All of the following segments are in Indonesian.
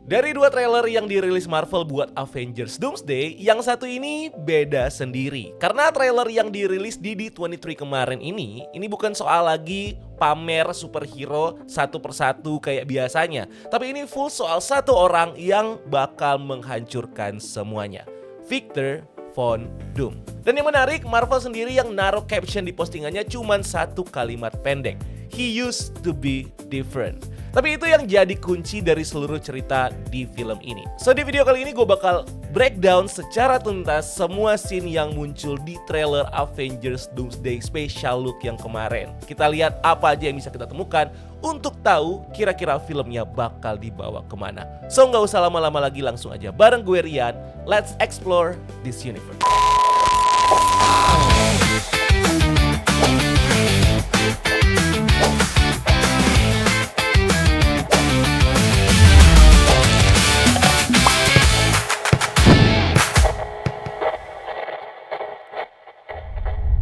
Dari dua trailer yang dirilis Marvel buat Avengers Doomsday, yang satu ini beda sendiri. Karena trailer yang dirilis di D23 kemarin ini bukan soal lagi pamer superhero satu persatu kayak biasanya. Tapi ini full soal satu orang yang bakal menghancurkan semuanya. Victor Von Doom. Dan yang menarik, Marvel sendiri yang naruh caption di postingannya cuman satu kalimat pendek. He used to be different. Tapi itu yang jadi kunci dari seluruh cerita di film ini. So di video kali ini gue bakal breakdown secara tuntas semua scene yang muncul di trailer Avengers Doomsday Special Look yang kemarin. Kita lihat apa aja yang bisa kita temukan untuk tahu kira-kira filmnya bakal dibawa kemana. So nggak usah lama-lama lagi, langsung aja bareng gue Rian, let's explore this universe.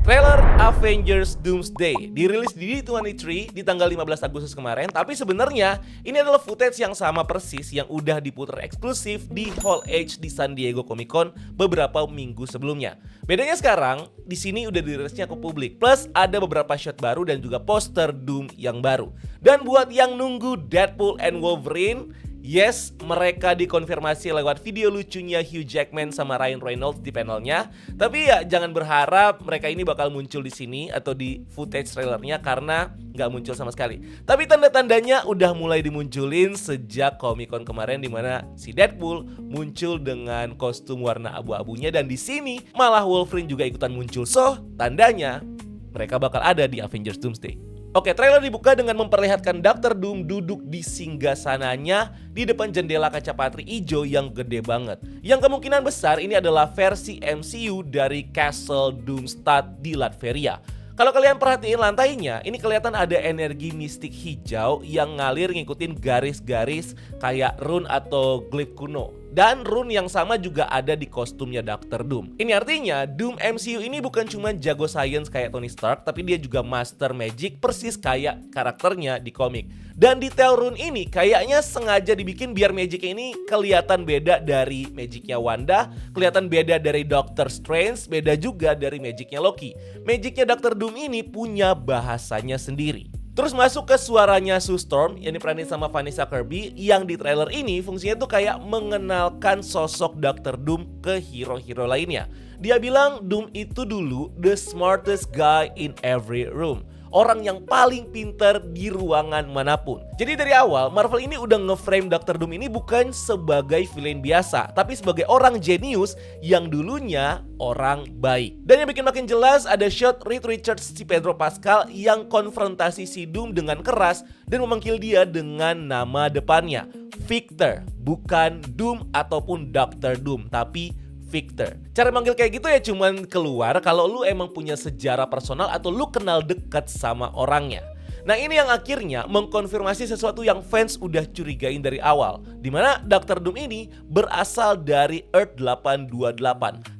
Trailer Avengers Doomsday dirilis di D23 di tanggal 15 Agustus kemarin. Tapi sebenarnya ini adalah footage yang sama persis yang udah diputar eksklusif di Hall H di San Diego Comic Con beberapa minggu sebelumnya. Bedanya sekarang di sini udah dirilisnya ke publik. Plus ada beberapa shot baru dan juga poster Doom yang baru. Dan buat yang nunggu Deadpool and Wolverine, yes, mereka dikonfirmasi lewat video lucunya Hugh Jackman sama Ryan Reynolds di panelnya. Tapi ya jangan berharap mereka ini bakal muncul di sini atau di footage trailernya karena nggak muncul sama sekali. Tapi tanda-tandanya udah mulai dimunculin sejak Comic Con kemarin, dimana si Deadpool muncul dengan kostum warna abu-abunya dan di sini malah Wolverine juga ikutan muncul. So tandanya mereka bakal ada di Avengers Doomsday. Oke, trailer dibuka dengan memperlihatkan Dr. Doom duduk di singgasananya di depan jendela kaca patri hijau yang gede banget. Yang kemungkinan besar ini adalah versi MCU dari Castle Doomstad di Latveria. Kalau kalian perhatiin lantainya, ini kelihatan ada energi mistik hijau yang ngalir ngikutin garis-garis kayak rune atau glyph kuno. Dan rune yang sama juga ada di kostumnya Dr. Doom. Ini artinya Doom MCU ini bukan cuma jago science kayak Tony Stark, tapi dia juga master magic persis kayak karakternya di komik. Dan detail rune ini kayaknya sengaja dibikin biar magic ini kelihatan beda dari magicnya Wanda, kelihatan beda dari Doctor Strange, beda juga dari magicnya Loki. Magicnya Dr. Doom ini punya bahasanya sendiri. Terus masuk ke suaranya Sue Storm yang diperanin sama Vanessa Kirby, yang di trailer ini fungsinya tuh kayak mengenalkan sosok Dr. Doom ke hero-hero lainnya. Dia bilang Doom itu dulu the smartest guy in every room. Orang yang paling pintar di ruangan manapun. Jadi dari awal Marvel ini udah nge-frame Dr. Doom ini bukan sebagai villain biasa, tapi sebagai orang jenius yang dulunya orang baik. Dan yang bikin makin jelas ada shot Reed Richards si Pedro Pascal yang konfrontasi si Doom dengan keras dan memanggil dia dengan nama depannya Victor, bukan Doom ataupun Dr. Doom, tapi Victor. Cara manggil kayak gitu ya cuman keluar kalau lu emang punya sejarah personal atau lu kenal dekat sama orangnya. Nah ini yang akhirnya mengkonfirmasi sesuatu yang fans udah curigain dari awal, dimana Dr. Doom ini berasal dari Earth 828,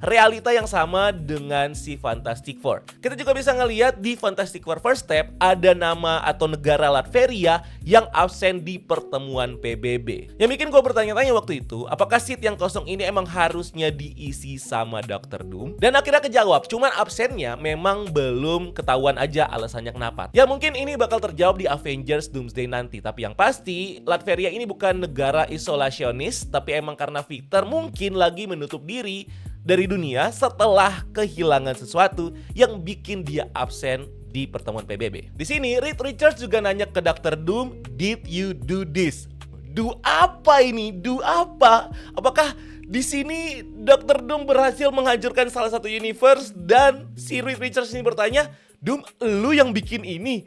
realita yang sama dengan si Fantastic Four. Kita juga bisa ngeliat di Fantastic Four First Step ada nama atau negara Latveria yang absen di pertemuan PBB. Yang bikin gue bertanya-tanya waktu itu, apakah seat yang kosong ini emang harusnya diisi sama Dr. Doom? Dan akhirnya kejawab, cuman absennya memang belum ketahuan aja alasannya kenapa. Ya mungkin ini bakal terjawab di Avengers Doomsday nanti. Tapi yang pasti Latveria ini bukan negara isolasionis, tapi emang karena Victor mungkin lagi menutup diri dari dunia setelah kehilangan sesuatu yang bikin dia absen di pertemuan PBB. Di sini Reed Richards juga nanya ke Dr. Doom, "Did you do this?" Do apa ini? Do apa? Apakah di sini Dr. Doom berhasil menghancurkan salah satu universe dan si Reed Richards ini bertanya, "Doom, lu yang bikin ini?"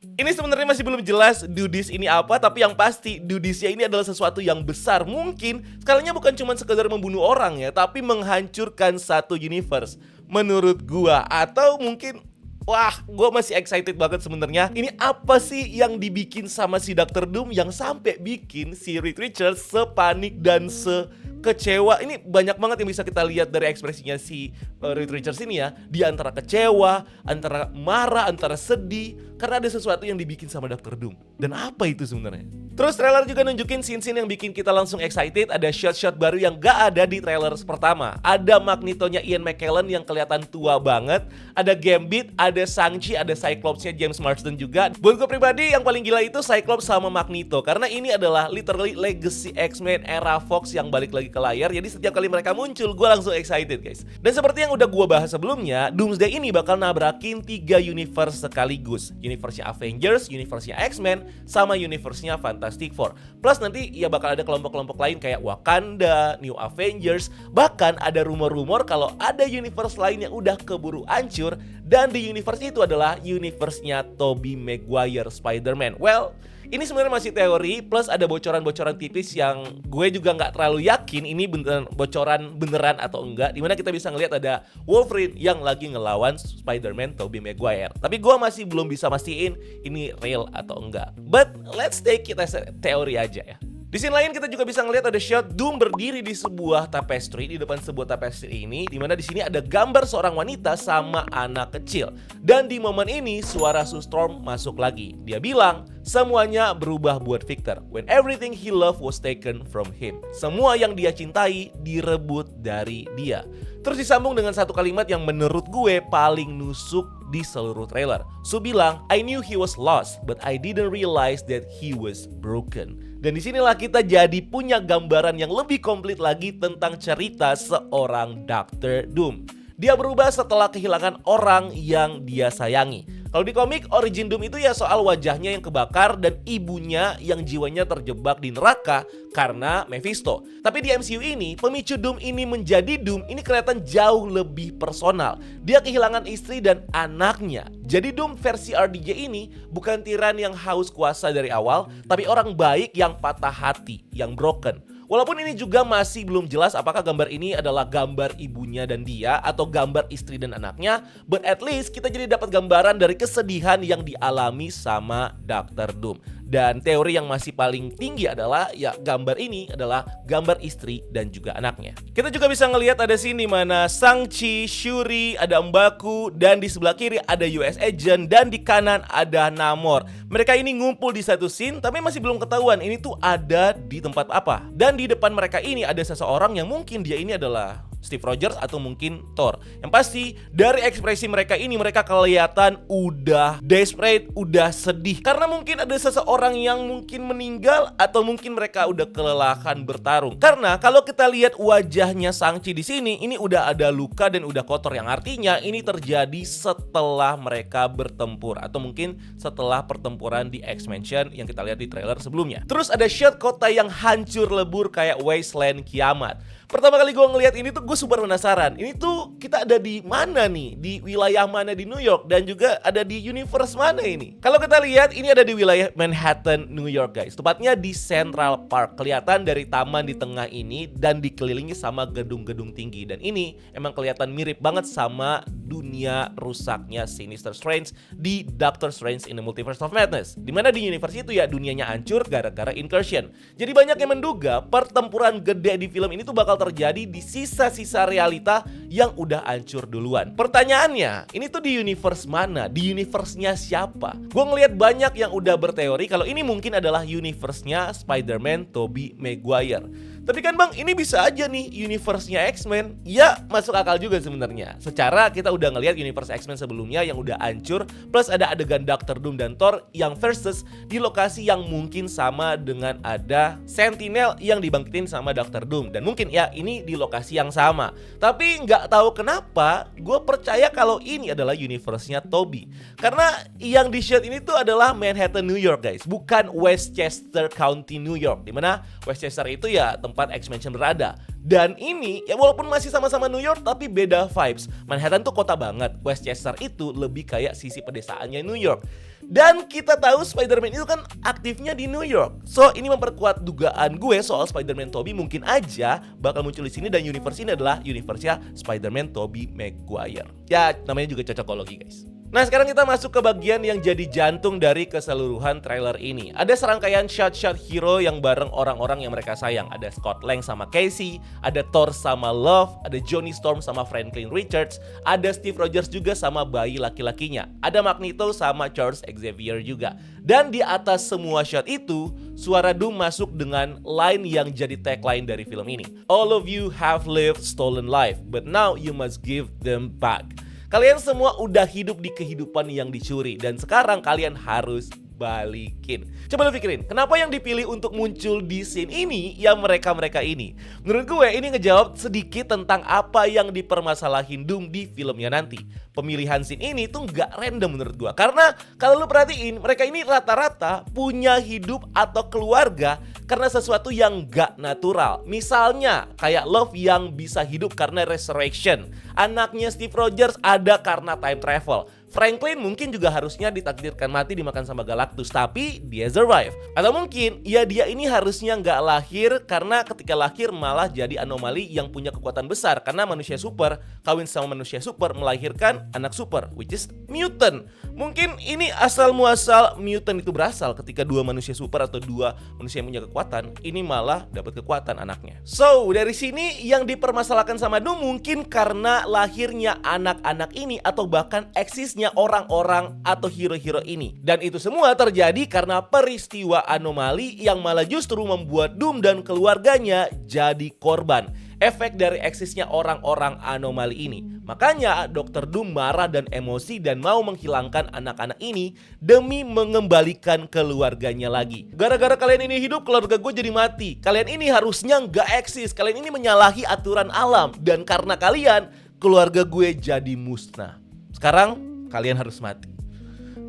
Ini sebenarnya masih belum jelas Dudis ini apa, tapi yang pasti Dudisnya ini adalah sesuatu yang besar. Mungkin skalanya bukan cuma sekedar membunuh orang ya, tapi menghancurkan satu universe menurut gua. Atau mungkin wah, gue masih excited banget sebenarnya. Ini apa sih yang dibikin sama si Dr. Doom yang sampai bikin si Reed Richards sepanik dan sekecewa. Ini banyak banget yang bisa kita lihat dari ekspresinya si Reed Richards ini ya, dia antara kecewa, antara marah, antara sedih karena ada sesuatu yang dibikin sama Dr. Doom. Dan apa itu sebenarnya? Terus trailer juga nunjukin scene-scene yang bikin kita langsung excited. Ada shot-shot baru yang gak ada di trailer pertama. Ada Magneto-nya Ian McKellen yang kelihatan tua banget. Ada Gambit, ada Shang-Chi, ada Cyclops-nya James Marsden juga. Buat gue pribadi yang paling gila itu Cyclops sama Magneto, karena ini adalah literally legacy X-Men era Fox yang balik lagi ke layar. Jadi setiap kali mereka muncul, gue langsung excited guys. Dan seperti yang udah gue bahas sebelumnya, Doomsday ini bakal nabrakin 3 universe sekaligus. Universe-nya Avengers, universe-nya X-Men, sama universe-nya Fantastic Four. Plus nanti ya bakal ada kelompok-kelompok lain kayak Wakanda, New Avengers. Bahkan ada rumor-rumor kalau ada universe lain yang udah keburu hancur, dan di universe itu adalah universe-nya Tobey Maguire Spider-Man. Well, ini sebenarnya masih teori, plus ada bocoran-bocoran tipis yang gue juga nggak terlalu yakin ini bocoran beneran atau enggak. Dimana kita bisa ngelihat ada Wolverine yang lagi ngelawan Spider-Man Tobey Maguire. Tapi gue masih belum bisa mastiin ini real atau enggak. But let's take it as a teori aja ya. Di sini lain kita juga bisa ngelihat ada shot Doom berdiri di sebuah tapestry, di depan sebuah tapestry ini, dimana di sini ada gambar seorang wanita sama anak kecil. Dan di momen ini suara Sue Storm masuk lagi. Dia bilang, semuanya berubah buat Victor when everything he loved was taken from him. Semua yang dia cintai direbut dari dia. Terus disambung dengan satu kalimat yang menurut gue paling nusuk di seluruh trailer. Sue bilang, I knew he was lost, but I didn't realize that he was broken. Dan disinilah kita jadi punya gambaran yang lebih komplit lagi tentang cerita seorang Dr. Doom. Dia berubah setelah kehilangan orang yang dia sayangi. Kalau di komik, origin Doom itu ya soal wajahnya yang kebakar dan ibunya yang jiwanya terjebak di neraka karena Mephisto. Tapi di MCU ini, pemicu Doom ini menjadi Doom ini kelihatan jauh lebih personal. Dia kehilangan istri dan anaknya. Jadi Doom versi RDJ ini bukan tiran yang haus kuasa dari awal, tapi orang baik yang patah hati, yang broken. Walaupun ini juga masih belum jelas apakah gambar ini adalah gambar ibunya dan dia atau gambar istri dan anaknya, but at least kita jadi dapat gambaran dari kesedihan yang dialami sama Dr. Doom. Dan teori yang masih paling tinggi adalah ya gambar ini adalah gambar istri dan juga anaknya. Kita juga bisa ngelihat ada scene di mana Shang-Chi, Shuri, ada M'Baku, dan di sebelah kiri ada US Agent, dan di kanan ada Namor. Mereka ini ngumpul di satu scene tapi masih belum ketahuan ini tuh ada di tempat apa. Dan di depan mereka ini ada seseorang yang mungkin dia ini adalah Steve Rogers atau mungkin Thor. Yang pasti dari ekspresi mereka ini mereka kelihatan udah desperate, udah sedih. Karena mungkin ada seseorang yang mungkin meninggal atau mungkin mereka udah kelelahan bertarung. Karena kalau kita lihat wajahnya Shang-Chi di sini, ini udah ada luka dan udah kotor, yang artinya ini terjadi setelah mereka bertempur atau mungkin setelah pertempuran di X-Mansion yang kita lihat di trailer sebelumnya. Terus ada shot kota yang hancur lebur kayak wasteland kiamat. Pertama kali gue ngelihat ini tuh gue super penasaran. Ini tuh kita ada di mana nih? Di wilayah mana di New York? Dan juga ada di universe mana ini? Kalau kita lihat ini ada di wilayah Manhattan, New York guys. Tepatnya di Central Park. Kelihatan dari taman di tengah ini dan dikelilingi sama gedung-gedung tinggi. Dan ini emang kelihatan mirip banget sama dunia rusaknya Sinister Strange di Doctor Strange in the Multiverse of Madness. Dimana di universe itu ya dunianya hancur gara-gara incursion. Jadi banyak yang menduga pertempuran gede di film ini tuh bakal terjadi di sisa-sisa realita yang udah hancur duluan. Pertanyaannya, ini tuh di universe mana? Di universe-nya siapa? Gue ngelihat banyak yang udah berteori kalau ini mungkin adalah universe-nya Spider-Man Tobey Maguire. Tapi kan bang, ini bisa aja nih universe-nya X-Men. Ya, masuk akal juga sebenarnya. Secara kita udah ngelihat universe X-Men sebelumnya yang udah hancur, plus ada adegan Dr. Doom dan Thor yang versus di lokasi yang mungkin sama dengan ada Sentinel yang dibangkitin sama Dr. Doom. Dan mungkin ya ini di lokasi yang sama. Tapi nggak tahu kenapa gue percaya kalau ini adalah universe-nya Tobey. Karena yang di shot ini tuh adalah Manhattan, New York guys, bukan Westchester County, New York. Dimana Westchester itu ya tempat X-Mansion berada. Dan ini ya walaupun masih sama-sama New York tapi beda vibes. Manhattan tuh kota banget, Westchester itu lebih kayak sisi pedesaannya New York. Dan kita tahu Spider-Man itu kan aktifnya di New York. So ini memperkuat dugaan gue soal Spider-Man Tobey mungkin aja bakal muncul di sini, dan universe ini adalah universe-nya Spider-Man Tobey Maguire. Ya namanya juga cocokologi guys. Nah, sekarang kita masuk ke bagian yang jadi jantung dari keseluruhan trailer ini. Ada serangkaian shot-shot hero yang bareng orang-orang yang mereka sayang. Ada Scott Lang sama Casey, ada Thor sama Love, ada Johnny Storm sama Franklin Richards, ada Steve Rogers juga sama bayi laki-lakinya, ada Magneto sama Charles Xavier juga. Dan di atas semua shot itu, suara Doom masuk dengan line yang jadi tagline dari film ini. All of you have lived stolen life, but now you must give them back. Kalian semua udah hidup di kehidupan yang dicuri dan sekarang kalian harus balikin. Coba lu pikirin, kenapa yang dipilih untuk muncul di scene ini ya mereka-mereka ini? Menurut gue ini ngejawab sedikit tentang apa yang dipermasalahin Doom di filmnya nanti. Pemilihan scene ini tuh nggak random menurut gue, karena kalau lu perhatiin mereka ini rata-rata punya hidup atau keluarga karena sesuatu yang nggak natural. Misalnya kayak Love yang bisa hidup karena resurrection, anaknya Steve Rogers ada karena time travel. Franklin mungkin juga harusnya ditakdirkan mati dimakan sama Galactus, tapi dia survive. Atau mungkin ya dia ini harusnya nggak lahir karena ketika lahir malah jadi anomali yang punya kekuatan besar, karena manusia super kawin sama manusia super melahirkan anak super, which is mutant. Mungkin ini asal muasal mutant itu berasal ketika dua manusia super atau dua manusia yang punya kekuatan ini malah dapat kekuatan anaknya. So dari sini yang dipermasalahkan sama Doom mungkin karena lahirnya anak-anak ini atau bahkan eksisnya orang-orang atau hero-hero ini. Dan itu semua terjadi karena peristiwa anomali yang malah justru membuat Doom dan keluarganya jadi korban efek dari eksisnya orang-orang anomali ini. Makanya Dr. Doom marah dan emosi dan mau menghilangkan anak-anak ini demi mengembalikan keluarganya lagi. Gara-gara kalian ini hidup, keluarga gue jadi mati. Kalian ini harusnya nggak eksis. Kalian ini menyalahi aturan alam. Dan karena kalian, keluarga gue jadi musnah. Sekarang kalian harus mati.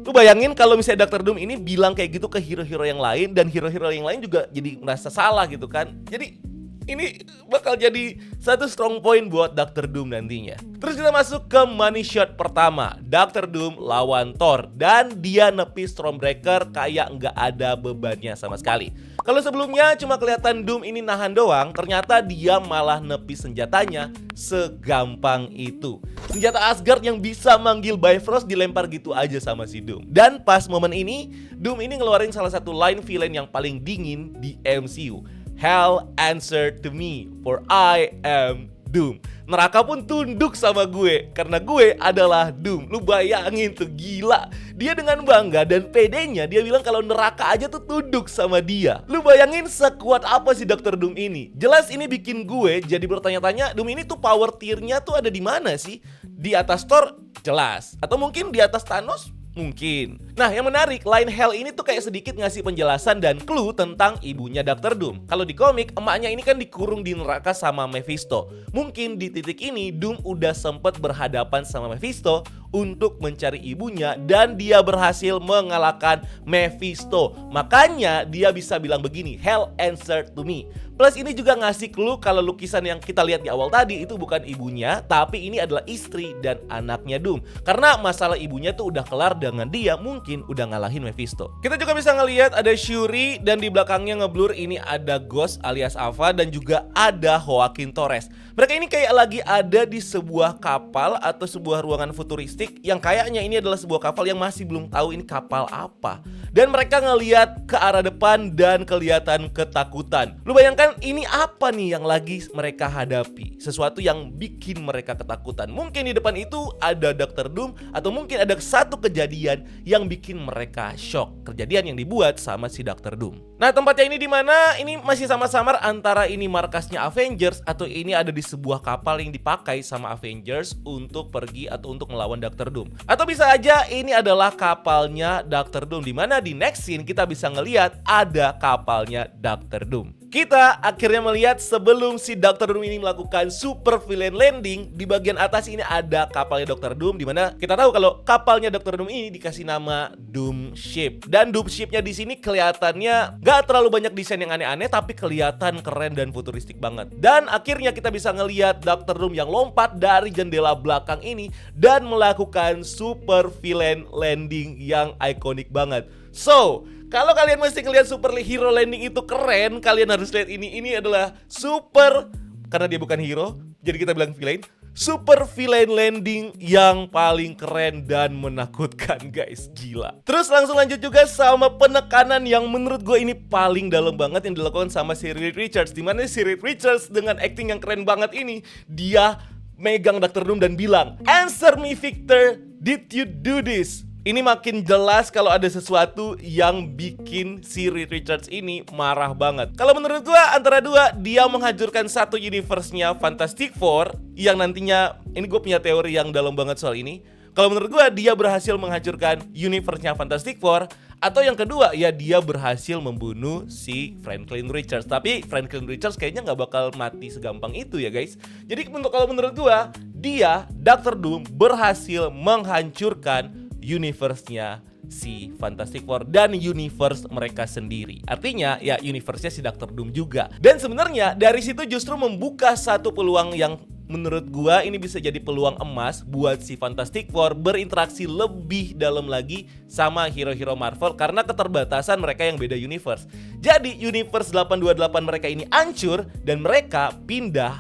Lu bayangin kalau misalnya Dr. Doom ini bilang kayak gitu ke hero-hero yang lain, dan hero-hero yang lain juga jadi merasa salah gitu kan. Jadi ini bakal jadi satu strong point buat Dr. Doom nantinya. Terus kita masuk ke money shot pertama, Dr. Doom lawan Thor, dan dia nepis Stormbreaker kayak nggak ada bebannya sama sekali. Kalau sebelumnya cuma kelihatan Doom ini nahan doang, ternyata dia malah nepis senjatanya segampang itu. Senjata Asgard yang bisa manggil Bifrost dilempar gitu aja sama si Doom. Dan pas momen ini, Doom ini ngeluarin salah satu line villain yang paling dingin di MCU. Hell answer to me, for I am Doom. Neraka pun tunduk sama gue karena gue adalah Doom. Lu bayangin tuh, gila. Dia dengan bangga dan pedenya dia bilang kalau neraka aja tuh tunduk sama dia. Lu bayangin sekuat apa sih Dr. Doom ini. Jelas ini bikin gue jadi bertanya-tanya, Doom ini tuh power tier-nya tuh ada di mana sih? Di atas Thor? Jelas. Atau mungkin di atas Thanos? Mungkin. Nah, yang menarik, line Hell ini tuh kayak sedikit ngasih penjelasan dan clue tentang ibunya Dr. Doom. Kalau di komik, emaknya ini kan dikurung di neraka sama Mephisto. Mungkin di titik ini Doom udah sempet berhadapan sama Mephisto untuk mencari ibunya dan dia berhasil mengalahkan Mephisto. Makanya dia bisa bilang begini, Hell answer to me. Plus ini juga ngasih clue kalau lukisan yang kita lihat di awal tadi itu bukan ibunya, tapi ini adalah istri dan anaknya Doom. Karena masalah ibunya tuh udah kelar dengan dia mungkin udah ngalahin Mephisto. Kita juga bisa ngelihat ada Shuri dan di belakangnya ngeblur ini ada Ghost alias Ava dan juga ada Joaquin Torres. Mereka ini kayak lagi ada di sebuah kapal atau sebuah ruangan futuristik yang kayaknya ini adalah sebuah kapal yang masih belum tahu ini kapal apa. Dan mereka ngelihat ke arah depan dan kelihatan ketakutan. Lu bayangkan ini apa nih yang lagi mereka hadapi? Sesuatu yang bikin mereka ketakutan. Mungkin di depan itu ada Dr. Doom atau mungkin ada satu kejadian yang bikin mereka shock. Kejadian yang dibuat sama si Dr. Doom. Nah, tempatnya ini di mana? Ini masih samar-samar antara ini markasnya Avengers atau ini ada di sebuah kapal yang dipakai sama Avengers untuk pergi atau untuk melawan Dr. Doom. Atau bisa aja ini adalah kapalnya Dr. Doom, di mana di next scene kita bisa ngelihat ada kapalnya Dr. Doom. Kita akhirnya melihat sebelum si Dr. Doom ini melakukan super villain landing, di bagian atas ini ada kapalnya Dr. Doom, di mana kita tahu kalau kapalnya Dr. Doom ini dikasih nama Doom Ship. Dan Doom Ship-nya di sini kelihatannya gak terlalu banyak desain yang aneh-aneh, tapi kelihatan keren dan futuristik banget. Dan akhirnya kita bisa ngelihat Dr. Doom yang lompat dari jendela belakang ini dan melakukan super villain landing yang ikonik banget. So, kalau kalian mesti ngeliat super hero landing itu keren, kalian harus lihat ini. Ini adalah super, karena dia bukan hero, jadi kita bilang villain. super villain landing yang paling keren dan menakutkan guys, gila. Terus langsung lanjut juga sama penekanan yang menurut gue ini paling dalam banget yang dilakukan sama si Reed Richards. Dimana si Reed Richards dengan acting yang keren banget ini, dia megang Dr. Doom dan bilang, "Answer me Victor, did you do this?" Ini makin jelas kalau ada sesuatu yang bikin si Reed Richards ini marah banget. Kalau menurut gua antara dua, dia menghancurkan satu universe-nya Fantastic Four yang nantinya, ini gue punya teori yang dalam banget soal ini. Kalau menurut gua dia berhasil menghancurkan universe-nya Fantastic Four, atau yang kedua ya dia berhasil membunuh si Franklin Richards. Tapi Franklin Richards kayaknya nggak bakal mati segampang itu ya guys. Jadi kalau menurut gua, dia Dr. Doom berhasil menghancurkan universe-nya si Fantastic Four dan universe mereka sendiri. Artinya ya universe-nya si Dr. Doom juga. Dan sebenarnya dari situ justru membuka satu peluang yang menurut gua ini bisa jadi peluang emas buat si Fantastic Four berinteraksi lebih dalam lagi sama hero-hero Marvel karena keterbatasan mereka yang beda universe. Jadi universe 828 mereka ini hancur dan mereka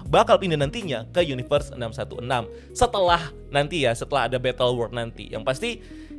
bakal pindah nantinya ke universe 616 setelah ada Battle World nanti. Yang pasti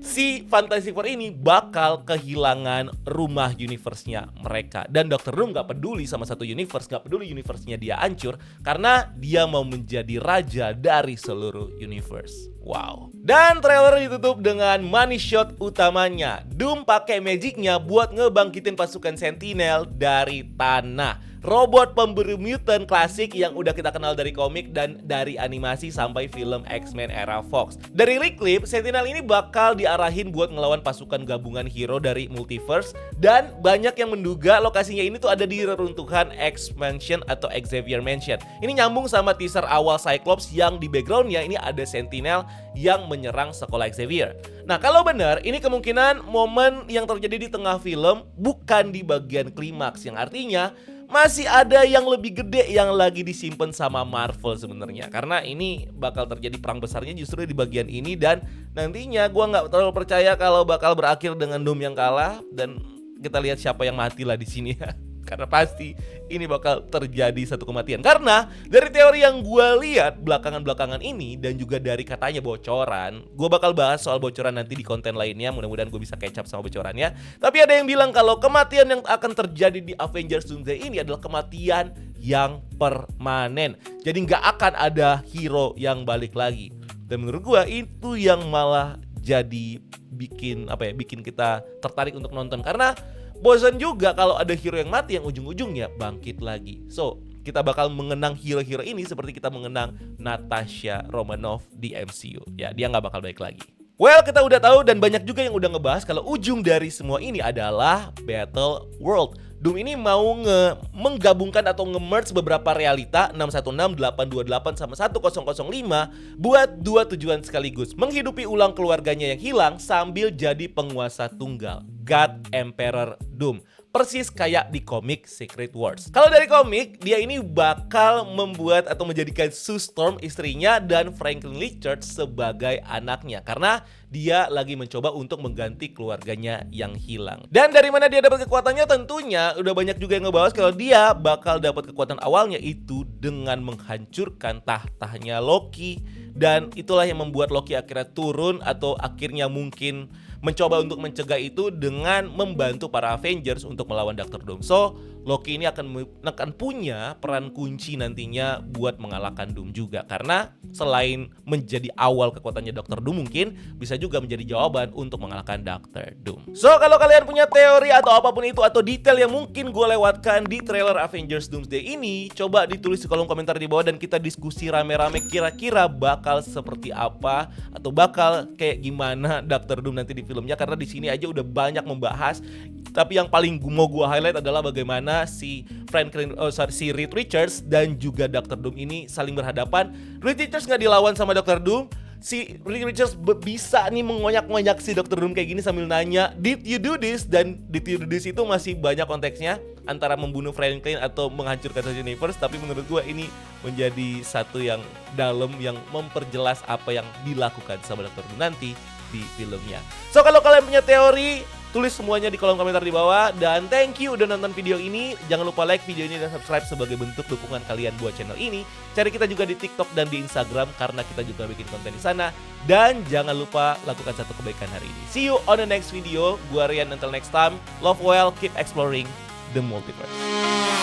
si Fantastic Four ini bakal kehilangan rumah universe-nya mereka. Dan Dr. Doom gak peduli sama satu universe, gak peduli universe-nya dia hancur karena dia mau menjadi raja dari seluruh universe. Wow. Dan trailer ditutup dengan money shot utamanya. Doom pakai magicnya buat ngebangkitin pasukan Sentinel dari tanah. Robot pemburu mutant klasik yang udah kita kenal dari komik dan dari animasi sampai film X-Men era Fox. Dari leak clip, Sentinel ini bakal diarahin buat ngelawan pasukan gabungan hero dari multiverse. Dan banyak yang menduga lokasinya ini tuh ada di reruntuhan X-Mansion atau Xavier Mansion. Ini nyambung sama teaser awal Cyclops yang di backgroundnya ini ada Sentinel yang menyerang sekolah Xavier. Nah kalau benar, ini kemungkinan momen yang terjadi di tengah film bukan di bagian klimaks. Yang artinya masih ada yang lebih gede yang lagi disimpan sama Marvel sebenarnya. Karena ini bakal terjadi perang besarnya justru di bagian ini. Dan nantinya gue gak terlalu percaya kalau bakal berakhir dengan Doom yang kalah. Dan kita lihat siapa yang mati lah di sini ya. Karena pasti ini bakal terjadi satu kematian. Karena dari teori yang gue lihat belakangan-belakangan ini dan juga dari katanya bocoran, gue bakal bahas soal bocoran nanti di konten lainnya. Mudah-mudahan gue bisa catch up sama bocorannya. Tapi ada yang bilang kalau kematian yang akan terjadi di Avengers Doomsday ini adalah kematian yang permanen. Jadi nggak akan ada hero yang balik lagi. Dan menurut gue itu yang malah jadi bikin kita tertarik untuk nonton. Karena bosan juga kalau ada hero yang mati yang ujung-ujungnya bangkit lagi. So, kita bakal mengenang hero-hero ini seperti kita mengenang Natasha Romanoff di MCU. Ya, dia nggak bakal balik lagi. Well, kita udah tahu dan banyak juga yang udah ngebahas kalau ujung dari semua ini adalah Battle World. Doom ini mau menggabungkan atau nge-merge beberapa realita 616, 828 sama 1005 buat dua tujuan sekaligus. Menghidupi ulang keluarganya yang hilang sambil jadi penguasa tunggal. God Emperor Doom. Persis kayak di komik Secret Wars. Kalau dari komik, dia ini bakal membuat atau menjadikan Sue Storm istrinya dan Franklin Richards sebagai anaknya. Karena dia lagi mencoba untuk mengganti keluarganya yang hilang. Dan dari mana dia dapat kekuatannya? Tentunya udah banyak juga yang ngebahas kalau dia bakal dapat kekuatan awalnya itu dengan menghancurkan tahtanya Loki. Dan itulah yang membuat Loki akhirnya turun atau akhirnya mungkin mencoba untuk mencegah itu dengan membantu para Avengers untuk melawan Dr. Doom. So, Loki ini akan punya peran kunci nantinya buat mengalahkan Doom juga. Karena selain menjadi awal kekuatannya Dr. Doom mungkin bisa juga menjadi jawaban untuk mengalahkan Dr. Doom. So, kalau kalian punya teori atau apapun itu atau detail yang mungkin gue lewatkan di trailer Avengers Doomsday ini, coba ditulis di kolom komentar di bawah dan kita diskusi rame-rame kira-kira bakal seperti apa atau bakal kayak gimana Dr. Doom nanti di filmnya. Karena di sini aja udah banyak membahas. Tapi yang paling mau gue highlight adalah bagaimana si Reed Richards dan juga Dr. Doom ini saling berhadapan. Reed Richards nggak dilawan sama Dr. Doom. Si Reed Richards bisa nih mengonyak-ngonyak si Dr. Doom kayak gini sambil nanya, "Did you do this?" Dan "Did you do this" itu masih banyak konteksnya antara membunuh Franklin atau menghancurkan satu universe. Tapi menurut gue ini menjadi satu yang dalam yang memperjelas apa yang dilakukan sama Dr. Doom nanti di filmnya. So, kalau kalian punya teori Tulis semuanya di kolom komentar di bawah. Dan thank you udah nonton video ini. Jangan lupa like video ini dan subscribe sebagai bentuk dukungan kalian buat channel ini. Cari kita juga di TikTok dan di Instagram karena kita juga bikin konten di sana. Dan jangan lupa lakukan satu kebaikan hari ini. See you on the next video. Gua Rian, until next time. Love well, keep exploring the multiverse.